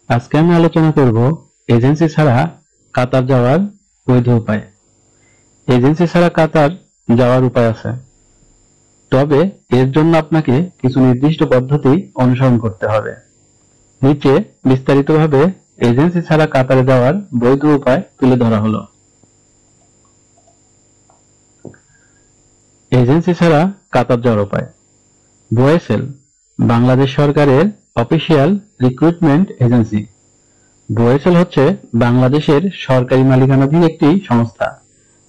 আজকে আমি আলোচনা করব এজেন্সি ছাড়া কাতার যাওয়ার বৈধ উপায়। এজেন্সি ছাড়া কাতার যাওয়ার উপায় আছে, তবে এর জন্য আপনাকে কিছু নির্দিষ্ট পদ্ধতি অনুসরণ করতে হবে। নিচে বিস্তারিতভাবে এজেন্সি ছাড়া কাতারে যাওয়ার বৈধ উপায় তুলে ধরা হলো। এজেন্সি ছাড়া কাতার যাওয়ার উপায়। বোয়েসেল বাংলাদেশ সরকারের অফিসিয়াল রিক্রুটমেন্ট এজেন্সি। বোয়েসেল হচ্ছে বাংলাদেশের সরকারি মালিকানাধীন একটি সংস্থা,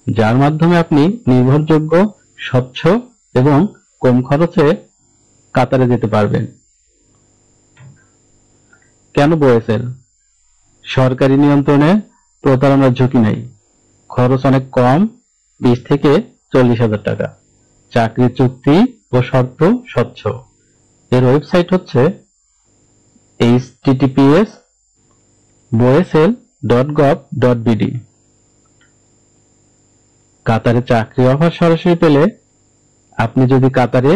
যার মাধ্যমে আপনি নির্ভরযোগ্য, স্বচ্ছ এবং কম খরচে কাতারে যেতে পারবেন। কেন বোয়েসেল? সরকারি নিয়ন্ত্রণে প্রতারণার ঝুঁকি নেই, খরচ অনেক কম, 20 থেকে 40,000 টাকা। চাকরির চুক্তি ও শর্ত স্বচ্ছ। এর ওয়েবসাইট হচ্ছে https://boesel.gov.bd। কাতারে চাকরি অফার সরাসরি পেলে, আপনি যদি কাতারে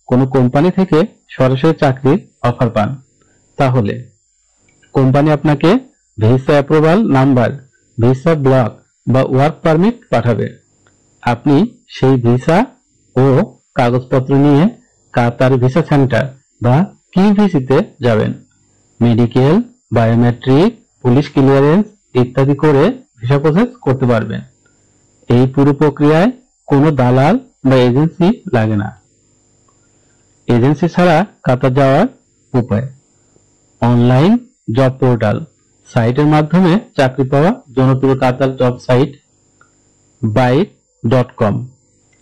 কোনো কোম্পানি থেকে সরাসরি চাকরির অফার পান, তাহলে কোম্পানি আপনাকে visa approval number, visa block বা ওয়ার্ক পারমিট পাঠাবে। আপনি সেই ভিসা ও কাগজপত্র নিয়ে কাতার ভিসা সেন্টার বা কিউভিসিতে যাবেন। মেডিকেল, বায়োমেট্রিক, পুলিশ ক্লিয়ারেন্স ইত্যাদি করে ভিসা প্রসেস করতে পারবেন। এই পুরো প্রক্রিয়ায় কোনো দালাল বা এজেন্সি লাগে না। এজেন্সি ছাড়া কাতার যাওয়ার উপায়। অনলাইন জব পোর্টাল সাইটের মাধ্যমে চাকরি পাওয়া জনপ্রিয় কাতার job site byte.com,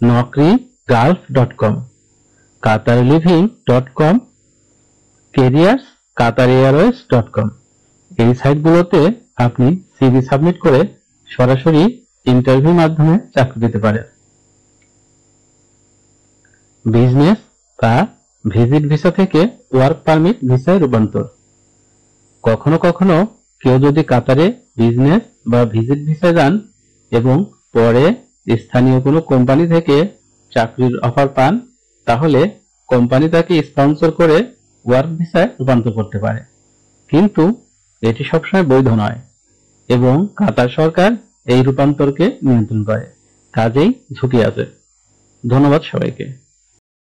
naukri-gulf.com, qatarliving.com, careers qatarairways.com। এই সাইটগুলোতে আপনি সিভি সাবমিট করে সরাসরি ইন্টারভিউর মাধ্যমে চাকরি পেতে পারেন। বিজনেস বা ভিজিট ভিসা থেকে ওয়ার্ক পারমিট ভিসায় রূপান্তর। কখনো কখনো কেউ যদি কাতারে বিজনেস বা ভিজিট ভিসায় যান এবং পরে স্থানীয় কোনো কোম্পানি থেকে চাকরির অফার পান, তাহলে কোম্পানি তাকে স্পন্সর করে ওয়ার্ক ভিসায় রূপান্তর করতে পারে, কিন্তু এটি সবসময় বৈধ নয় এবং কাতার সরকার এই রূপান্তরকে নিয়ন্ত্রণ করে, কাজেই ঝুঁকি আছে। ধন্যবাদ সবাইকে।